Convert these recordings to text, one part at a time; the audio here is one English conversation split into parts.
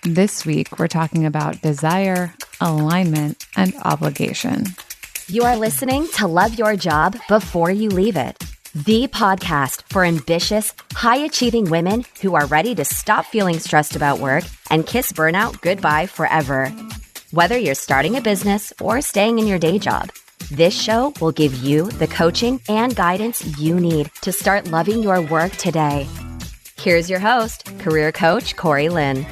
This week, we're talking about desire, alignment, and obligation. You are listening to Love Your Job Before You Leave It, the podcast for ambitious, high-achieving women who are ready to stop feeling stressed about work and kiss burnout goodbye forever. Whether you're starting a business or staying in your day job, this show will give you the coaching and guidance you need to start loving your work today. Here's your host, career coach Corey Lynn.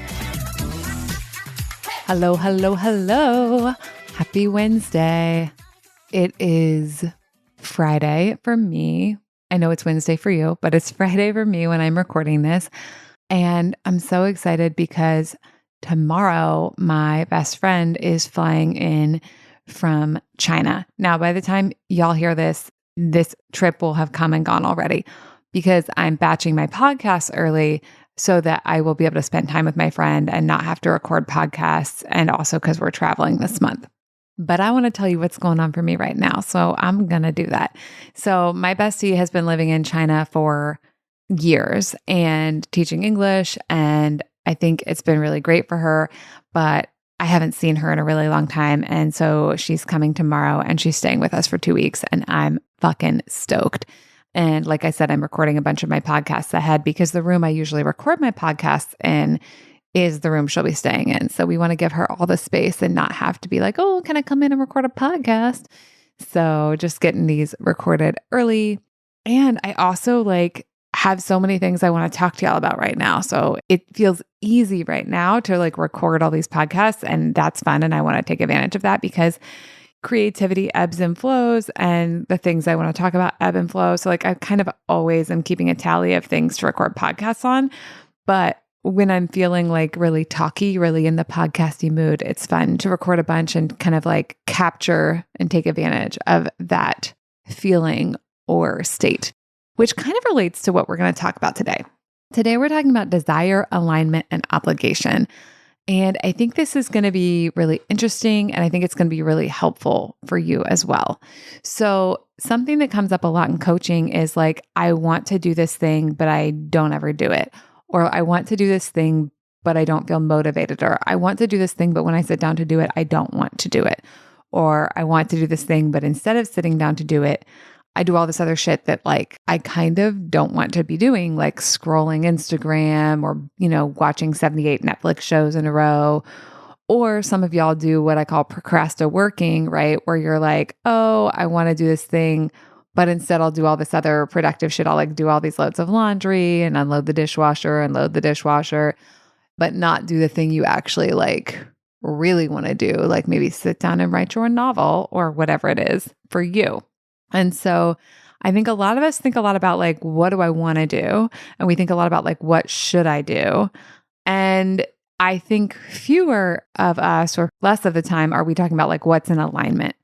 Hello, hello, hello. Happy Wednesday. It is Friday for me. I know it's Wednesday for you, but it's Friday for me when I'm recording this. And I'm so excited because tomorrow my best friend is flying in from China. Now, by the time y'all hear this, this trip will have come and gone already because I'm batching my podcasts early so that I will be able to spend time with my friend and not have to record podcasts, and also because we're traveling this month. But I want to tell you what's going on for me right now, so I'm going to do that. So my bestie has been living in China for years and teaching English, and I think it's been really great for her, but I haven't seen her in a really long time, and so she's coming tomorrow, and she's staying with us for 2 weeks, and I'm fucking stoked. And like I said, I'm recording a bunch of my podcasts ahead because the room I usually record my podcasts in is the room she'll be staying in. So we want to give her all the space and not have to be like, oh, can I come in and record a podcast? So just getting these recorded early. And I also have so many things I want to talk to y'all about right now. So it feels easy right now to record all these podcasts, and that's fun. And I want to take advantage of that because creativity ebbs and flows, and the things I want to talk about ebb and flow. So I kind of always am keeping a tally of things to record podcasts on. But when I'm feeling really talky, really in the podcasty mood, it's fun to record a bunch and kind of capture and take advantage of that feeling or state, which kind of relates to what we're going to talk about today. Today, we're talking about desire, alignment, and obligation. And I think this is going to be really interesting, and I think it's going to be really helpful for you as well. So something that comes up a lot in coaching is I want to do this thing, but I don't ever do it. Or I want to do this thing, but I don't feel motivated. Or I want to do this thing, but when I sit down to do it, I don't want to do it. Or I want to do this thing, but instead of sitting down to do it, I do all this other shit that I kind of don't want to be doing, like scrolling Instagram or, watching 78 Netflix shows in a row. Or some of y'all do what I call procrasti-working, right? Where you're oh, I want to do this thing, but instead I'll do all this other productive shit. I'll do all these loads of laundry and unload the dishwasher and load the dishwasher, but not do the thing you actually really want to do. Maybe sit down and write your novel or whatever it is for you. And so I think a lot of us think a lot about what do I want to do? And we think a lot about what should I do? And I think fewer of us, or less of the time, are we talking about what's in alignment?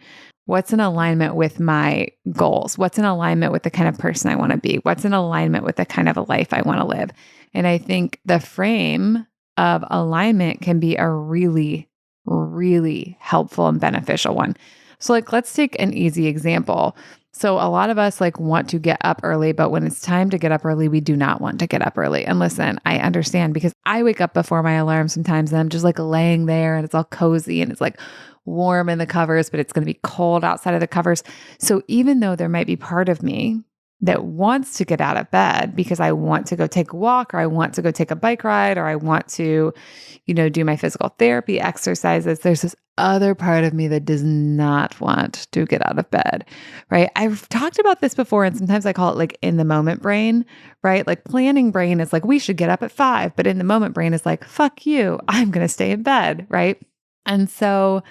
What's in alignment with my goals? What's in alignment with the kind of person I want to be? What's in alignment with the kind of a life I want to live? And I think the frame of alignment can be a really, really helpful and beneficial one. So let's take an easy example. So a lot of us want to get up early, but when it's time to get up early, we do not want to get up early. And listen, I understand because I wake up before my alarm sometimes and I'm just laying there and it's all cozy and it's warm in the covers, but it's going to be cold outside of the covers. So even though there might be part of me that wants to get out of bed because I want to go take a walk, or I want to go take a bike ride, or I want to, do my physical therapy exercises, there's this other part of me that does not want to get out of bed, right? I've talked about this before, and sometimes I call it in the moment brain, right? Planning brain is we should get up at 5, but in the moment brain is fuck you, I'm going to stay in bed, right? And so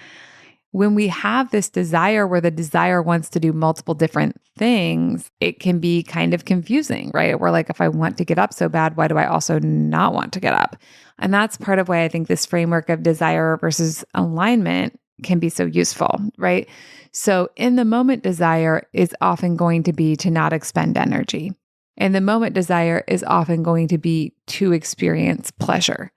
when we have this desire where the desire wants to do multiple different things, it can be kind of confusing, right? We're if I want to get up so bad, why do I also not want to get up? And that's part of why I think this framework of desire versus alignment can be so useful, right? So in the moment, desire is often going to be to not expend energy. And the moment desire is often going to be to experience pleasure,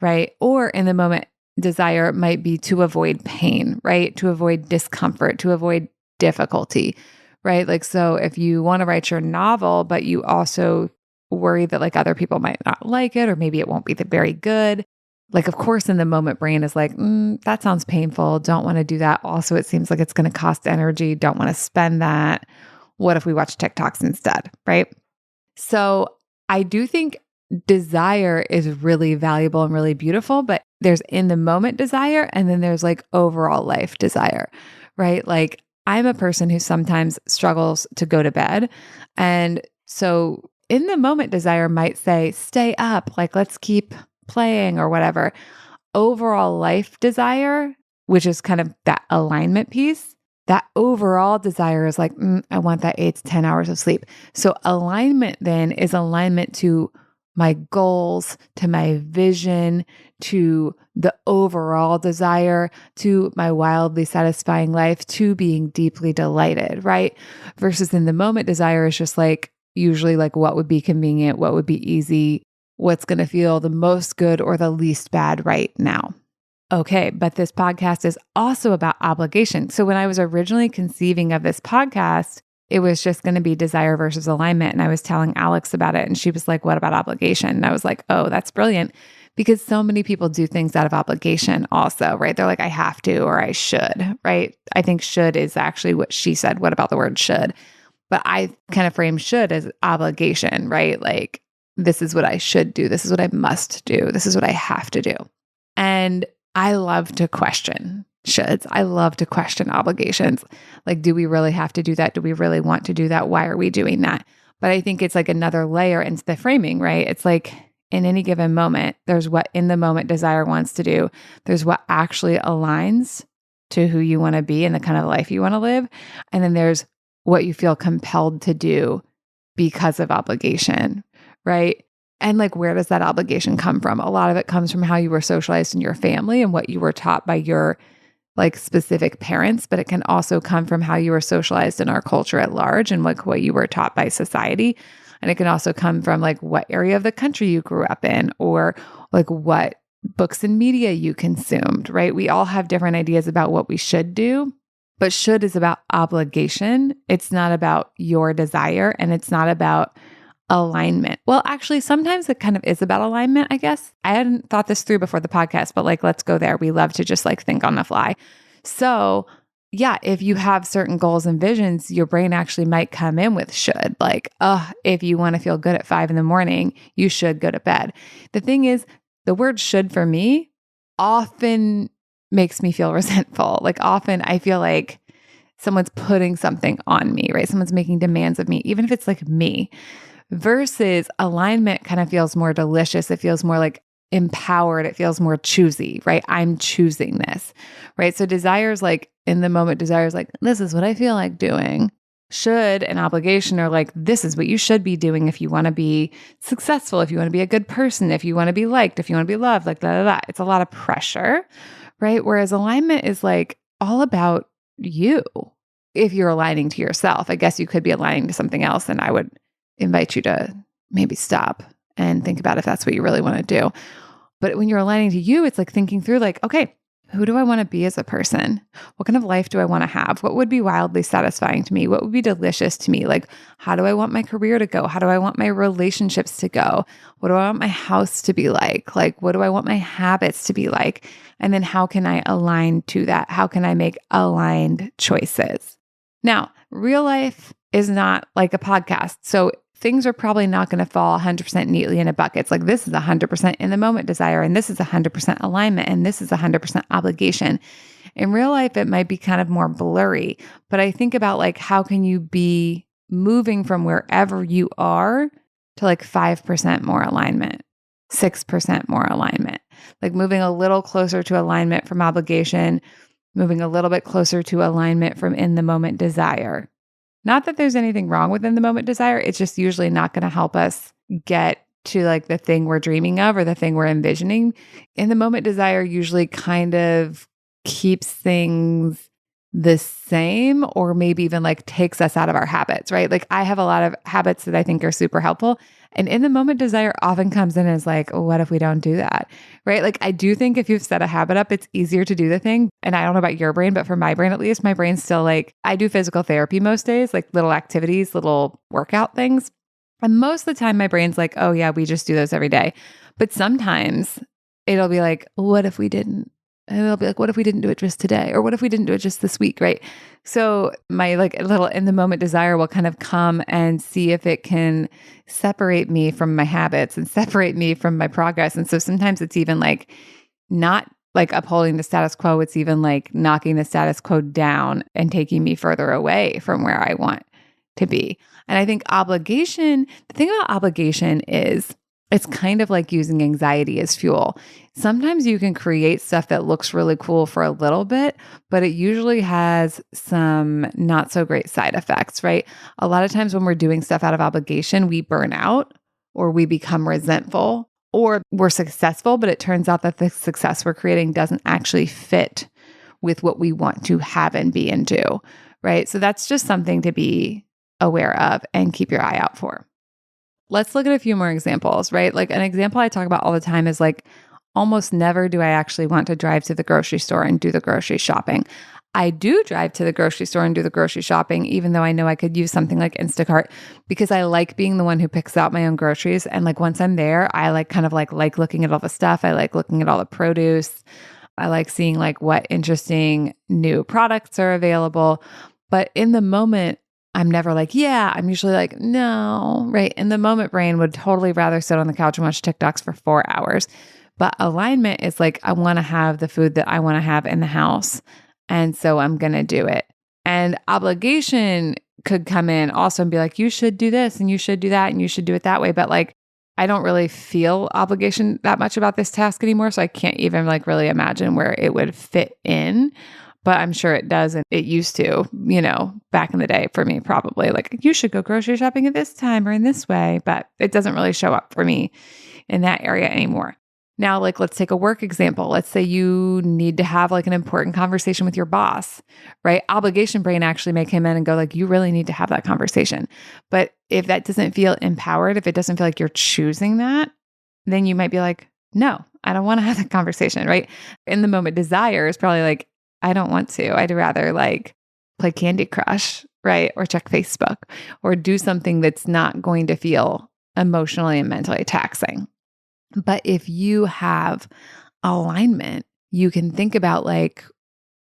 right? Or in the moment, desire might be to avoid pain, right? To avoid discomfort, to avoid difficulty, right? So if you want to write your novel, but you also worry that other people might not like it, or maybe it won't be very good, Like, of course, in the moment, brain is like, that sounds painful. Don't want to do that. Also, it seems like it's going to cost energy. Don't want to spend that. What if we watch TikToks instead? Right. So I do think desire is really valuable and really beautiful, but there's in the moment desire and then there's like overall life desire, right? Like I'm a person who sometimes struggles to go to bed. And so in the moment desire might say, stay up, like let's keep playing or whatever. Overall life desire, which is kind of that alignment piece, that overall desire is like, I want that 8 to 10 hours of sleep. So alignment then is alignment to my goals, to my vision, to the overall desire, to my wildly satisfying life, to being deeply delighted, right? Versus in the moment desire is just like, usually like what would be convenient, what would be easy, what's going to feel the most good or the least bad right now. Okay, but this podcast is also about obligation. So when I was originally conceiving of this podcast, it was just going to be desire versus alignment. And I was telling Alex about it. And she was like, what about obligation? And I was like, oh, that's brilliant. Because so many people do things out of obligation also, right? They're like, I have to, or I should, right? I think should is actually what she said. What about the word should? But I kind of frame should as obligation, right? Like, this is what I should do. This is what I must do. This is what I have to do. And I love to question shoulds. I love to question obligations. Like, do we really have to do that? Do we really want to do that? Why are we doing that? But I think it's like another layer into the framing, right? It's like in any given moment, there's what in the moment desire wants to do. There's what actually aligns to who you want to be and the kind of life you want to live. And then there's what you feel compelled to do because of obligation, right? And like, where does that obligation come from? A lot of it comes from how you were socialized in your family and what you were taught by your like specific parents, but it can also come from how you were socialized in our culture at large and like what you were taught by society. And it can also come from like what area of the country you grew up in or like what books and media you consumed, right? We all have different ideas about what we should do, but should is about obligation. It's not about your desire and it's not about alignment. Well, actually, sometimes it kind of is about alignment, I guess. I hadn't thought this through before the podcast, but like, let's go there. We love to just like think on the fly. So yeah, if you have certain goals and visions, your brain actually might come in with should, like, if you want to feel good at 5 a.m, you should go to bed. The thing is, the word should for me often makes me feel resentful. Like often I feel like someone's putting something on me, right? Someone's making demands of me, even if it's like me. Versus alignment kind of feels more delicious. It feels more like empowered. It feels more choosy, right? I'm choosing this, right? So desire is like in the moment, desire is like, this is what I feel like doing. Should and obligation are like, this is what you should be doing if you want to be successful, if you want to be a good person, if you want to be liked, if you want to be loved, like da, da, da. It's a lot of pressure, right? Whereas alignment is like all about you. If you're aligning to yourself, I guess you could be aligning to something else, and I would invite you to maybe stop and think about if that's what you really want to do. But when you're aligning to you, it's like thinking through like, okay, who do I want to be as a person? What kind of life do I want to have? What would be wildly satisfying to me? What would be delicious to me? Like, how do I want my career to go? How do I want my relationships to go? What do I want my house to be like? Like, what do I want my habits to be like? And then how can I align to that? How can I make aligned choices? Now, real life is not like a podcast. So things are probably not going to fall 100% neatly in a bucket. It's like, this is 100% in the moment desire, and this is 100% alignment, and this is 100% obligation. In real life, it might be kind of more blurry, but I think about like, how can you be moving from wherever you are to like 5% more alignment, 6% more alignment, like moving a little closer to alignment from obligation, moving a little bit closer to alignment from in the moment desire. Not that there's anything wrong with in the moment desire. It's just usually not going to help us get to like the thing we're dreaming of or the thing we're envisioning. In the moment desire usually kind of keeps things the same, or maybe even like takes us out of our habits, right? Like I have a lot of habits that I think are super helpful. And in the moment desire often comes in as like, oh, what if we don't do that? Right? Like I do think if you've set a habit up, it's easier to do the thing. And I don't know about your brain, but for my brain, at least, my brain's still like, I do physical therapy most days, like little activities, little workout things. And most of the time my brain's like, oh yeah, we just do those every day. But sometimes it'll be like, what if we didn't? And it'll be like, what if we didn't do it just today? Or what if we didn't do it just this week? Right. So my like little in the moment desire will kind of come and see if it can separate me from my habits and separate me from my progress. And so sometimes it's even like not like upholding the status quo. It's even like knocking the status quo down and taking me further away from where I want to be. And I think the thing about obligation is it's kind of like using anxiety as fuel. Sometimes you can create stuff that looks really cool for a little bit, but it usually has some not so great side effects, right? A lot of times when we're doing stuff out of obligation, we burn out or we become resentful or we're successful, but it turns out that the success we're creating doesn't actually fit with what we want to have and be and do, right? So that's just something to be aware of and keep your eye out for. Let's look at a few more examples, right? Like an example I talk about all the time is like almost never do I actually want to drive to the grocery store and do the grocery shopping. I do drive to the grocery store and do the grocery shopping, even though I know I could use something like Instacart because I like being the one who picks out my own groceries. And like once I'm there, I like kind of like looking at all the stuff. I like looking at all the produce. I like seeing like what interesting new products are available. But in the moment, I'm never like, yeah, I'm usually like, no, right? In the moment brain would totally rather sit on the couch and watch TikToks for 4 hours. But alignment is like, I want to have the food that I want to have in the house. And so I'm going to do it. And obligation could come in also and be like, you should do this and you should do that and you should do it that way. But like, I don't really feel obligation that much about this task anymore. So I can't even like really imagine where it would fit in. But I'm sure it does. And it used to, back in the day for me, probably like you should go grocery shopping at this time or in this way. But it doesn't really show up for me in that area anymore. Now, like, let's take a work example. Let's say you need to have like an important conversation with your boss, right? Obligation brain actually may come in and go like, you really need to have that conversation. But if that doesn't feel empowered, if it doesn't feel like you're choosing that, then you might be like, no, I don't want to have that conversation, right? In the moment, desire is probably like, I don't want to. I'd rather like play Candy Crush, right? Or check Facebook or do something that's not going to feel emotionally and mentally taxing. But if you have alignment, you can think about like,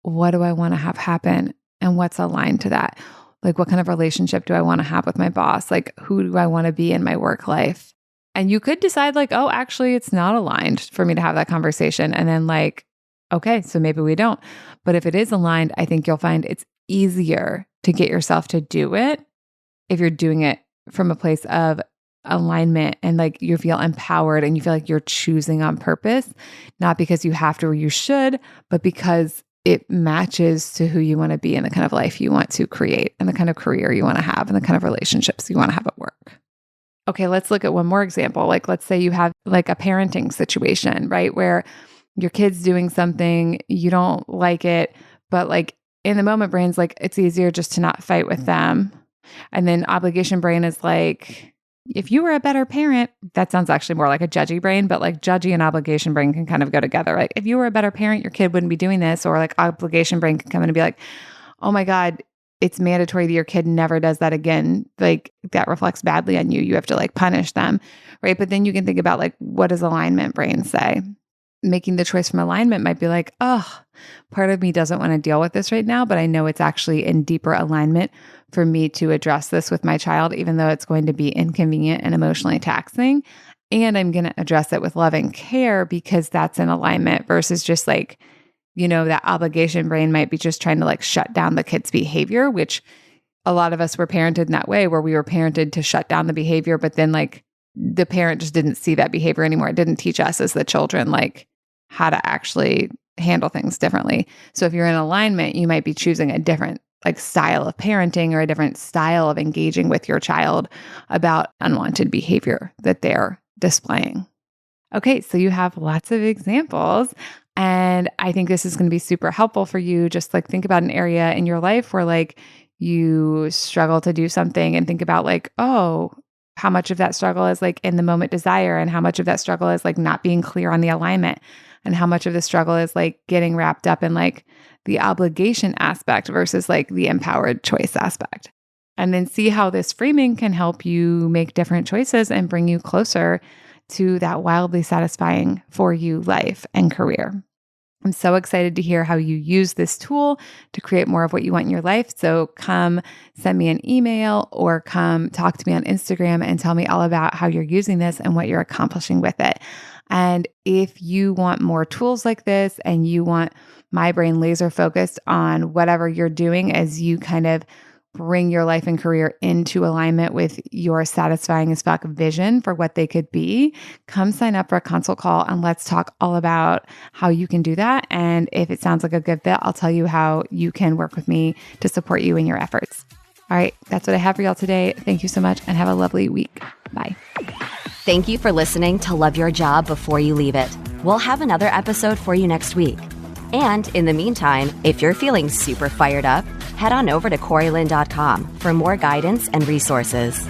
what do I want to have happen and what's aligned to that? Like, what kind of relationship do I want to have with my boss? Like, who do I want to be in my work life? And you could decide like, oh, actually, it's not aligned for me to have that conversation. And then like, okay, so maybe we don't. But if it is aligned, I think you'll find it's easier to get yourself to do it if you're doing it from a place of alignment and like you feel empowered and you feel like you're choosing on purpose, not because you have to or you should, but because it matches to who you want to be and the kind of life you want to create and the kind of career you want to have and the kind of relationships you want to have at work. Okay, let's look at one more example. Like, let's say you have like a parenting situation, right? Where your kid's doing something, you don't like it, but like in the moment brain's like, it's easier just to not fight with them. And then obligation brain is like, if you were a better parent, that sounds actually more like a judgy brain, but like judgy and obligation brain can kind of go together. Like if you were a better parent, your kid wouldn't be doing this. Or like obligation brain can come in and be like, oh my God, it's mandatory that your kid never does that again. Like that reflects badly on you. You have to like punish them, right? But then you can think about like, what does alignment brain say? Making the choice from alignment might be like, oh, part of me doesn't want to deal with this right now, but I know it's actually in deeper alignment for me to address this with my child, even though it's going to be inconvenient and emotionally taxing. And I'm going to address it with love and care because that's in alignment versus just like, that obligation brain might be just trying to like shut down the kid's behavior, which a lot of us were parented in that way where we were parented to shut down the behavior, but then like the parent just didn't see that behavior anymore. It didn't teach us as the children, like how to actually handle things differently. So if you're in alignment, you might be choosing a different like style of parenting or a different style of engaging with your child about unwanted behavior that they're displaying. Okay, so you have lots of examples. And I think this is going to be super helpful for you. Just like think about an area in your life where like you struggle to do something and think about like, oh, how much of that struggle is like in the moment desire and how much of that struggle is like not being clear on the alignment and how much of the struggle is like getting wrapped up in like the obligation aspect versus like the empowered choice aspect. And then see how this framing can help you make different choices and bring you closer to that wildly satisfying for you life and career. I'm so excited to hear how you use this tool to create more of what you want in your life. So come send me an email or come talk to me on Instagram and tell me all about how you're using this and what you're accomplishing with it. And if you want more tools like this and you want my brain laser focused on whatever you're doing as you kind of bring your life and career into alignment with your satisfying as fuck vision for what they could be, come sign up for a consult call and let's talk all about how you can do that. And if it sounds like a good fit, I'll tell you how you can work with me to support you in your efforts. All right, that's what I have for y'all today. Thank you so much and have a lovely week. Bye. Thank you for listening to Love Your Job Before You Leave It. We'll have another episode for you next week. And in the meantime, if you're feeling super fired up, head on over to CoreyLynn.com for more guidance and resources.